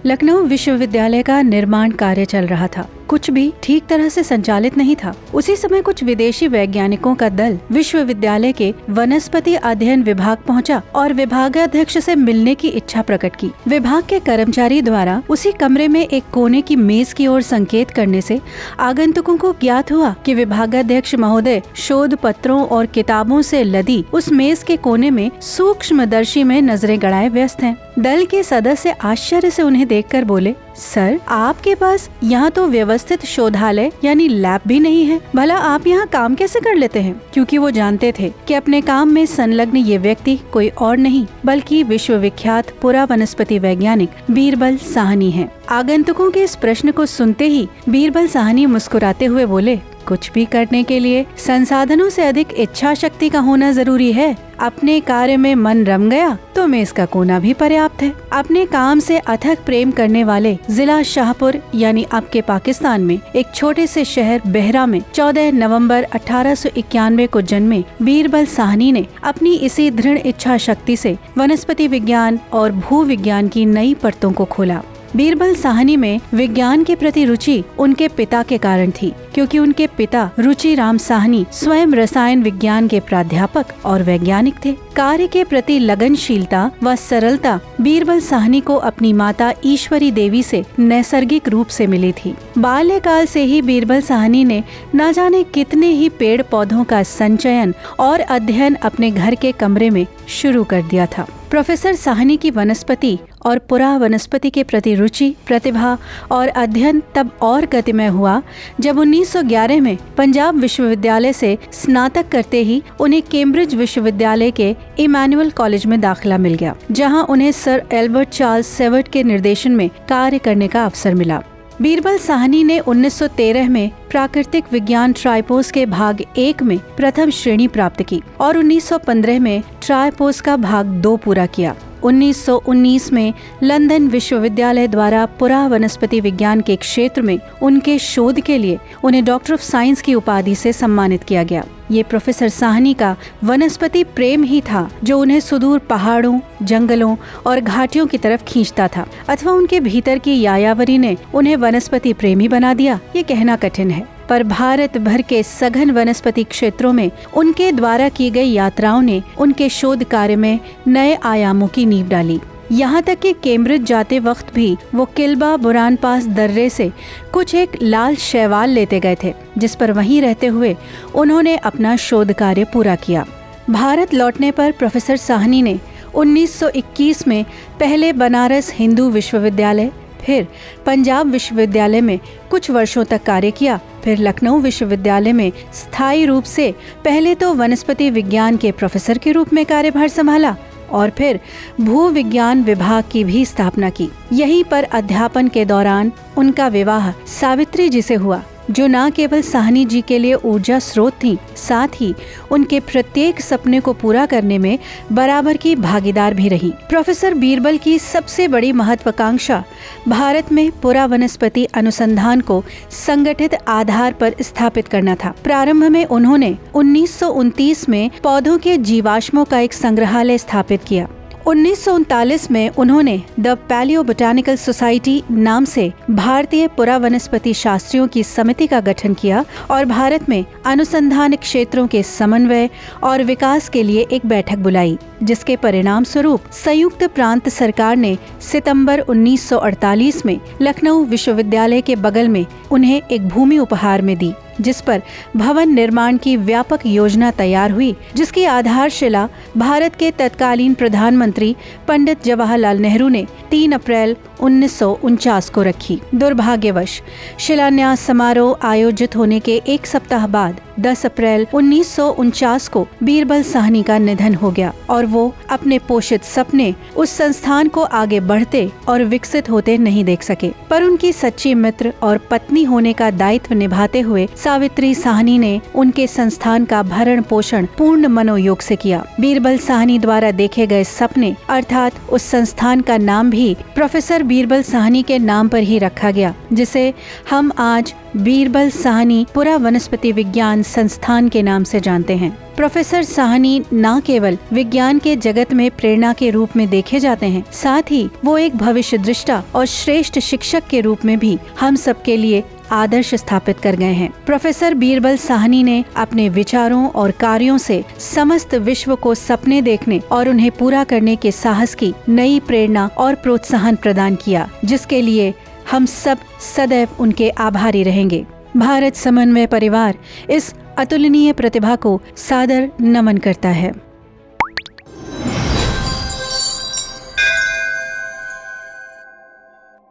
लखनऊ विश्वविद्यालय का निर्माण कार्य चल रहा था। कुछ भी ठीक तरह से संचालित नहीं था। उसी समय कुछ विदेशी वैज्ञानिकों का दल विश्वविद्यालय के वनस्पति अध्ययन विभाग पहुंचा और विभागाध्यक्ष से मिलने की इच्छा प्रकट की। विभाग के कर्मचारी द्वारा उसी कमरे में एक कोने की मेज की ओर संकेत करने से आगंतुकों को ज्ञात हुआ कि विभागाध्यक्ष महोदय शोध पत्रों और किताबों से लदी उस मेज के कोने में सूक्ष्मदर्शी में नजरें गड़ाए व्यस्त हैं। दल के सदस्य आश्चर्य से उन्हें देखकर बोले, सर, आपके पास यहाँ तो व्यवस्थित शोधालय यानी लैब भी नहीं है। भला आप यहाँ काम कैसे कर लेते हैं? क्योंकि वो जानते थे कि अपने काम में संलग्न ये व्यक्ति कोई और नहीं बल्कि विश्वविख्यात पुरा वनस्पति वैज्ञानिक बीरबल साहनी है। आगंतुकों के इस प्रश्न को सुनते ही बीरबल साहनी मुस्कुराते हुए बोले, कुछ भी करने के लिए संसाधनों से अधिक इच्छा शक्ति का होना जरूरी है। अपने कार्य में मन रम गया तो मेज का कोना भी पर्याप्त है। अपने काम से अथक प्रेम करने वाले जिला शाहपुर यानी अब के पाकिस्तान में एक छोटे से शहर बेहरा में 14 नवंबर 1891 को जन्मे बीरबल साहनी ने अपनी इसी दृढ़ इच्छा शक्ति से वनस्पति विज्ञान और भू विज्ञान की नई परतों को खोला। बीरबल साहनी में विज्ञान के प्रति रुचि उनके पिता के कारण थी, क्योंकि उनके पिता रुचि राम साहनी स्वयं रसायन विज्ञान के प्राध्यापक और वैज्ञानिक थे। कार्य के प्रति लगनशीलता व सरलता बीरबल साहनी को अपनी माता ईश्वरी देवी से नैसर्गिक रूप से मिली थी। बाल्यकाल से ही बीरबल साहनी ने न जाने कितने ही पेड़ पौधों का संचयन और अध्ययन अपने घर के कमरे में शुरू कर दिया था। प्रोफेसर साहनी की वनस्पति और पुरा वनस्पति के प्रति रुचि, प्रतिभा और अध्ययन तब और गतिमय हुआ जब 1911 में पंजाब विश्वविद्यालय से स्नातक करते ही उन्हें कैम्ब्रिज विश्वविद्यालय के इमैनुअल कॉलेज में दाखिला मिल गया, जहां उन्हें सर एल्बर्ट चार्ल्स सेवर्ट के निर्देशन में कार्य करने का अवसर मिला। बीरबल साहनी ने 1913 में प्राकृतिक विज्ञान ट्राइपोस के भाग 1 में प्रथम श्रेणी प्राप्त की और 1915 में ट्राइपोस का भाग 2 पूरा किया। 1919 में लंदन विश्वविद्यालय द्वारा पुरा वनस्पति विज्ञान के क्षेत्र में उनके शोध के लिए उन्हें डॉक्टर ऑफ साइंस की उपाधि से सम्मानित किया गया। ये प्रोफेसर साहनी का वनस्पति प्रेम ही था जो उन्हें सुदूर पहाड़ों, जंगलों और घाटियों की तरफ खींचता था, अथवा उनके भीतर की यायावरी ने उन्हें वनस्पति प्रेमी बना दिया, ये कहना कठिन है। पर भारत भर के सघन वनस्पति क्षेत्रों में उनके द्वारा की गई यात्राओं ने उनके शोध कार्य में नए आयामों की नींव डाली। यहाँ तक कि कैम्ब्रिज जाते वक्त भी वो किल्बा बुरान पास दर्रे से कुछ एक लाल शैवाल लेते गए थे, जिस पर वहीं रहते हुए उन्होंने अपना शोध कार्य पूरा किया। भारत लौटने पर प्रोफेसर साहनी ने 1921 में पहले बनारस हिंदू विश्वविद्यालय, फिर पंजाब विश्वविद्यालय में कुछ वर्षों तक कार्य किया। फिर लखनऊ विश्वविद्यालय में स्थायी रूप से पहले तो वनस्पति विज्ञान के प्रोफेसर के रूप में कार्यभार संभाला और फिर भू विज्ञान विभाग की भी स्थापना की। यहीं पर अध्यापन के दौरान उनका विवाह सावित्री जी से हुआ, जो न केवल साहनी जी के लिए ऊर्जा स्रोत थी, साथ ही उनके प्रत्येक सपने को पूरा करने में बराबर की भागीदार भी रही। प्रोफेसर बीरबल की सबसे बड़ी महत्वाकांक्षा भारत में पुरा वनस्पति अनुसंधान को संगठित आधार पर स्थापित करना था। प्रारंभ में उन्होंने 1929 में पौधों के जीवाश्मों का एक संग्रहालय स्थापित किया। 1939 में उन्होंने द पैलियो बोटानिकल सोसाइटी नाम से भारतीय पुरा वनस्पति शास्त्रियों की समिति का गठन किया और भारत में अनुसंधान क्षेत्रों के समन्वय और विकास के लिए एक बैठक बुलाई, जिसके परिणाम स्वरूप संयुक्त प्रांत सरकार ने सितंबर 1948 में लखनऊ विश्वविद्यालय के बगल में उन्हें एक भूमि उपहार में दी, जिस पर भवन निर्माण की व्यापक योजना तैयार हुई, जिसकी आधारशिला भारत के तत्कालीन प्रधानमंत्री पंडित जवाहरलाल नेहरू ने 3 अप्रैल 1949 को रखी। दुर्भाग्यवश शिलान्यास समारोह आयोजित होने के एक सप्ताह बाद 10 अप्रैल 1949 को बीरबल साहनी का निधन हो गया और वो अपने पोषित सपने उस संस्थान को आगे बढ़ते और विकसित होते नहीं देख सके। पर उनकी सच्ची मित्र और पत्नी होने का दायित्व निभाते हुए सावित्री साहनी ने उनके संस्थान का भरण पोषण पूर्ण मनोयोग से किया। बीरबल साहनी द्वारा देखे गए सपने अर्थात उस संस्थान का नाम भी प्रोफेसर बीरबल साहनी के नाम पर ही रखा गया, जिसे हम आज बीरबल साहनी पुरा वनस्पति विज्ञान संस्थान के नाम से जानते हैं। प्रोफेसर साहनी न केवल विज्ञान के जगत में प्रेरणा के रूप में देखे जाते हैं, साथ ही वो एक भविष्य दृष्टा और श्रेष्ठ शिक्षक के रूप में भी हम सबके लिए आदर्श स्थापित कर गए हैं। प्रोफेसर बीरबल साहनी ने अपने विचारों और कार्यों से समस्त विश्व को सपने देखने और उन्हें पूरा करने के साहस की नई प्रेरणा और प्रोत्साहन प्रदान किया, जिसके लिए हम सब सदैव उनके आभारी रहेंगे। भारत समन्वय परिवार इस अतुलनीय प्रतिभा को सादर नमन करता है।